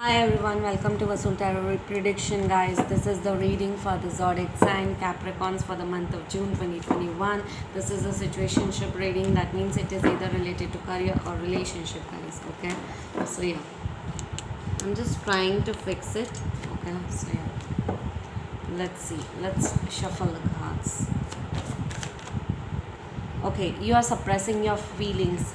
Hi everyone, welcome to Vasul Tarot Prediction, guys. This is the reading for the zodiac sign Capricorns for the month of June 2021. This is a situationship reading. That means it is either related to career or relationship, guys. Okay, so yeah, I'm just trying to fix it. Okay, so yeah, let's see. Let's shuffle the cards. Okay, you are suppressing your feelings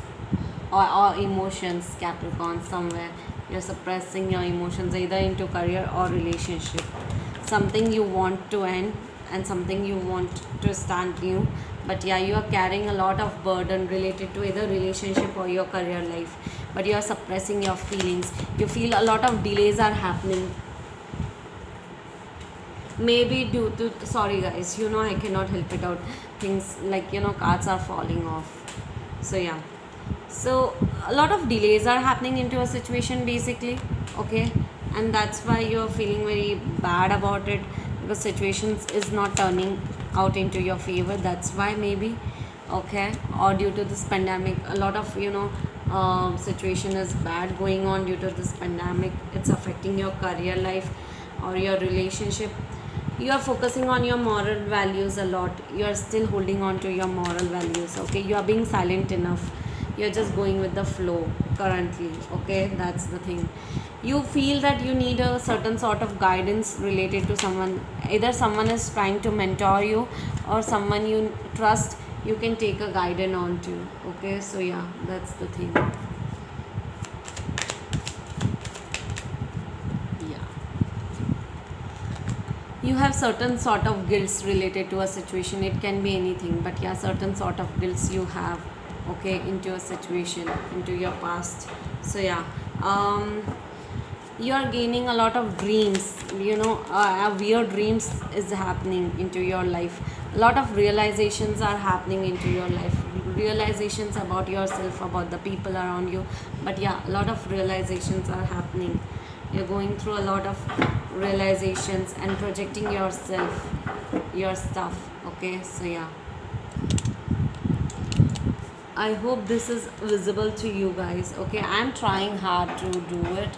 or emotions, Capricorn. Somewhere you're suppressing your emotions either into career or relationship. Something you want to end and something you want to start new, but yeah, you are carrying a lot of burden related to either relationship or your career life, but you are suppressing your feelings. You feel a lot of delays are happening, maybe due to, sorry guys, I cannot help it out. Things like, cards are falling off. So yeah, so a lot of delays are happening into a situation basically. Okay, and that's why you're feeling very bad about it, because situations is not turning out into your favor. That's why maybe. Okay, or due to this pandemic, a lot of situation is bad going on due to this pandemic. It's affecting your career life or your relationship. You are focusing on your moral values a lot. You are still holding on to your moral values. Okay, you are being silent enough. You're just going with the flow currently. Okay, that's the thing. You feel that you need a certain sort of guidance related to someone. Either someone is trying to mentor you or someone you trust, you can take a guidance on to. Okay, so yeah, that's the thing. Yeah, you have certain sort of guilts related to a situation. It can be anything, but yeah, certain sort of guilts you have, okay, into a situation, into your past. So yeah, you are gaining a lot of dreams. Weird dreams is happening into your life. A lot of realizations are happening into your life. Realizations about yourself, about the people around you. But yeah, a lot of realizations are happening. You're going through a lot of realizations and projecting yourself, your stuff. Okay, so yeah, I hope this is visible to you guys. Okay, I'm trying hard to do it.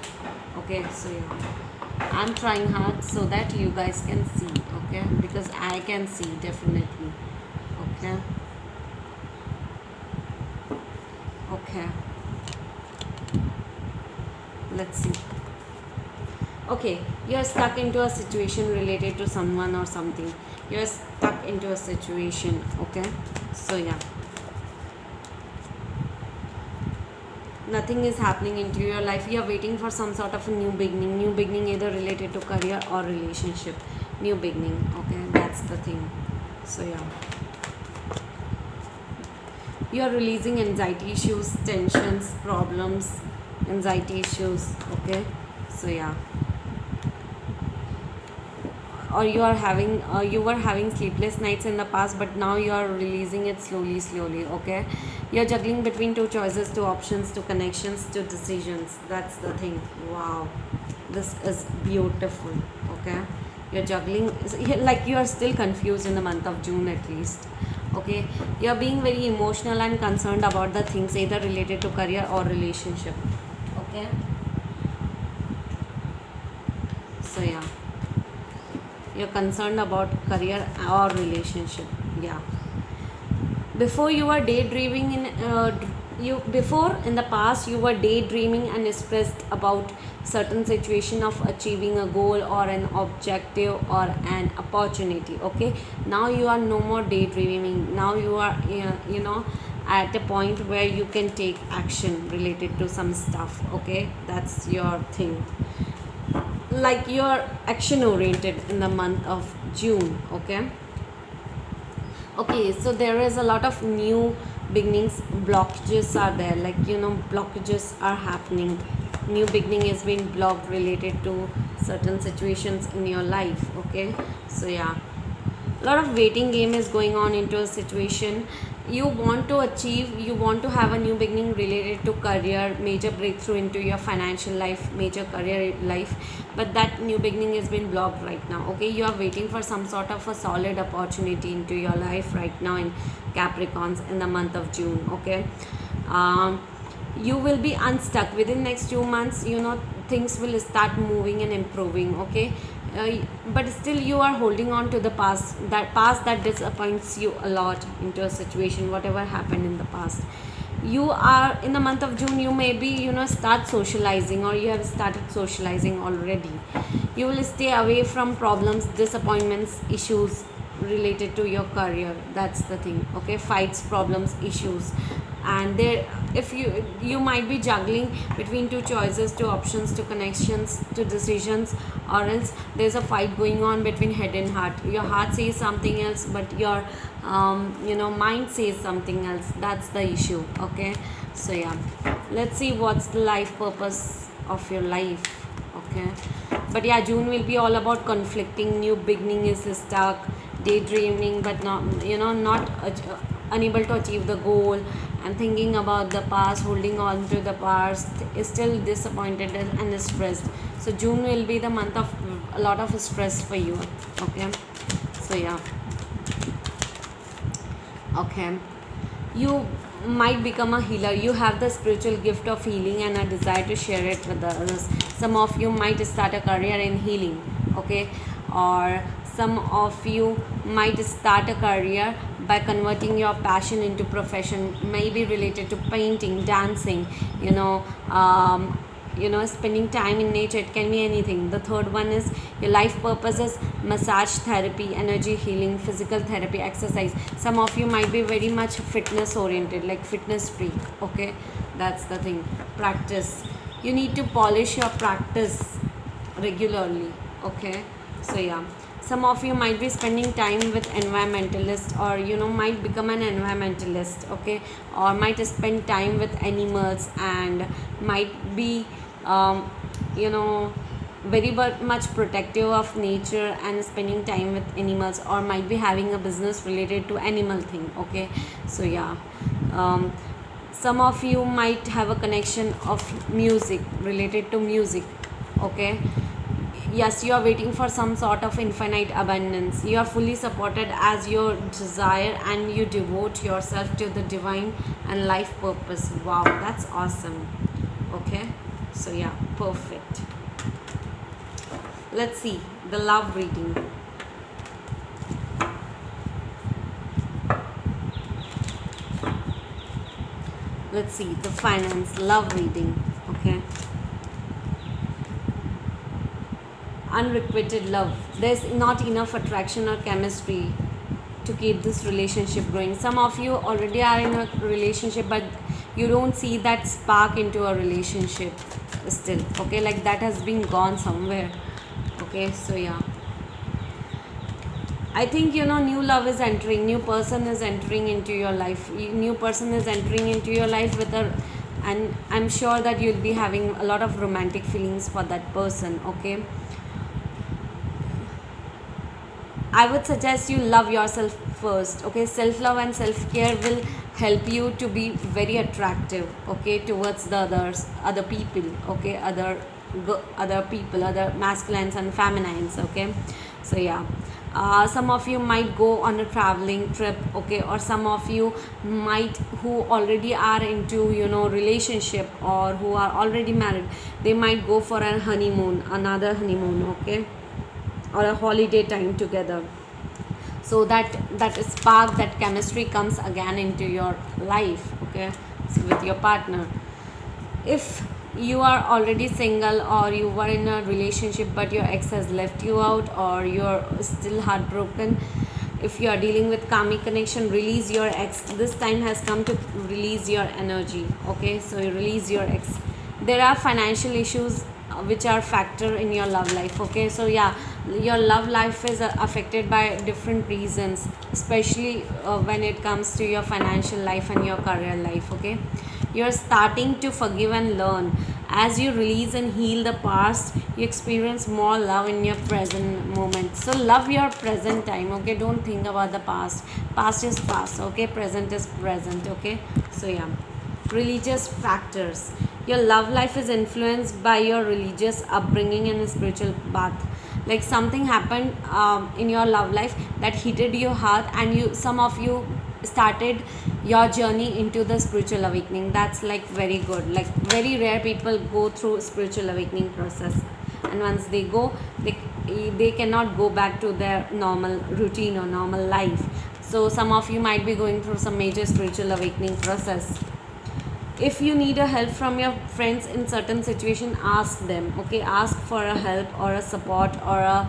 Okay, so yeah, I'm trying hard so that you guys can see. Okay, because I can see definitely. Okay, okay, let's see. Okay, you're stuck into a situation related to someone or something. You're stuck into a situation. Okay, so yeah, nothing is happening into your life. You're waiting for some sort of a new beginning either related to career or relationship. New beginning. Okay, that's the thing. So yeah, you are releasing anxiety issues, tensions, problems, anxiety issues. Okay, so yeah, or you were having sleepless nights in the past, but now you are releasing it slowly. Okay, you're juggling between two choices, two options, two connections, two decisions. That's the thing. Wow, this is beautiful. Okay, you're juggling, like you are still confused in the month of June at least. Okay, you're being very emotional and concerned about the things either related to career or relationship. Okay, so yeah, you're concerned about career or relationship. Yeah, before you were daydreaming you before in the past you were daydreaming and stressed about certain situation of achieving a goal or an objective or an opportunity. Okay, now you are no more daydreaming. Now you are at a point where you can take action related to some stuff. Okay, that's your thing, like you're action oriented in the month of June. Okay, okay, so there is a lot of new beginnings. Blockages are there, like blockages are happening. New beginning is being blocked related to certain situations in your life. Okay, so yeah, a lot of waiting game is going on into a situation. You want to achieve, you want to have a new beginning related to career, major breakthrough into your financial life, major career life, but that new beginning has been blocked right now. Okay, you are waiting for some sort of a solid opportunity into your life right now in Capricorns in the month of June. Okay, you will be unstuck within next 2 months. things will start moving and improving, okay. uh, but still you are holding on to the past, that past that disappoints you a lot into a situation, whatever happened in the past. You are in the month of June, you maybe start socializing, or you have started socializing already. You will stay away from problems, disappointments, issues related to your career. That's the thing, okay. Fights, problems, issues. And there, if you might be juggling between two choices, two options, two connections, two decisions, or else there's a fight going on between head and heart. Your heart says something else, but your mind says something else. That's the issue, okay. So yeah, let's see what's the life purpose of your life, okay. But yeah, June will be all about conflicting, new beginning is stuck, daydreaming but not unable to achieve the goal, and thinking about the past, holding on to the past, is still disappointed and stressed. So June will be the month of a lot of stress for you, okay. So yeah, okay. You might become a healer. You have the spiritual gift of healing and a desire to share it with others. Some of you might start a career in healing, okay. Or some of you might start a career by converting your passion into profession, maybe related to painting, dancing, spending time in nature. It can be anything. The third one is your life purpose is massage therapy, energy healing, physical therapy, exercise. Some of you might be very much fitness oriented, like fitness freak, okay. That's the thing. Practice, you need to polish your practice regularly, okay. So yeah, some of you might be spending time with environmentalists, or might become an environmentalist, okay. Or might spend time with animals, and might be very much protective of nature and spending time with animals, or might be having a business related to animal thing, okay. So yeah, some of you might have a connection of music, related to music, okay. Yes, you are waiting for some sort of infinite abundance. You are fully supported as your desire, and you devote yourself to the divine and life purpose. Wow, that's awesome, okay. So yeah, perfect. Let's see the love reading. Let's see the finance love reading, okay. Unrequited love. There's not enough attraction or chemistry to keep this relationship growing. Some of you already are in a relationship, but you don't see that spark into a relationship still, okay. Like that has been gone somewhere, okay. So yeah, I think new love is entering, new person is entering into your life, new person is entering into your life with a, and I'm sure that you'll be having a lot of romantic feelings for that person, okay. I would suggest you love yourself first, okay. Self love and self care will help you to be very attractive, okay, towards the other people, okay, other people, other masculines and feminines, okay. So yeah, some of you might go on a traveling trip, okay, or some of you might, who already are into relationship, or who are already married, they might go for a honeymoon, another honeymoon, okay, or a holiday time together, so that spark, that chemistry comes again into your life, okay. So with your partner, if you are already single, or you were in a relationship but your ex has left you out, or you're still heartbroken, if you are dealing with karmic connection, release your ex. This time has come to release your energy, okay. So you release your ex. There are financial issues which are factor in your love life, okay. So yeah, your love life is affected by different reasons, especially when it comes to your financial life and your career life, okay. You're starting to forgive and learn. As you release and heal the past, you experience more love in your present moment. So love your present time, okay. Don't think about the past. Past is past, okay. Present is present, okay. So yeah, religious factors. Your love life is influenced by your religious upbringing and spiritual path. Like something happened in your love life that heated your heart, and some of you started your journey into the spiritual awakening. That's like very good. Like very rare people go through spiritual awakening process, and once they go, they cannot go back to their normal routine or normal life. So some of you might be going through some major spiritual awakening process. If you need a help from your friends in certain situation, ask them, okay? Ask for a help or a support or a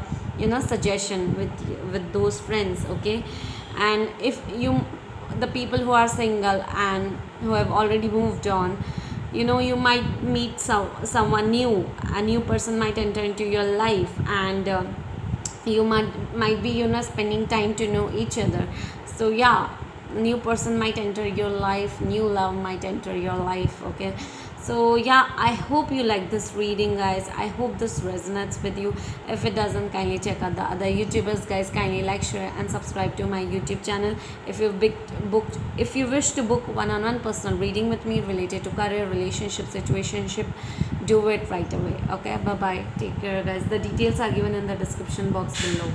suggestion with those friends, okay? And if you, the people who are single and who have already moved on, you might meet someone new. A new person might enter into your life, and you might be spending time to know each other. So yeah, new person might enter your life, new love might enter your life, okay? So yeah, I hope you like this reading, guys. I hope this resonates with you. If it doesn't, kindly check out the other YouTubers, guys. Kindly like, share and subscribe to my YouTube channel. If you wish to book one-on-one personal reading with me related to career, relationship, situationship, do it right away, okay? Bye bye, take care, guys. The details are given in the description box below.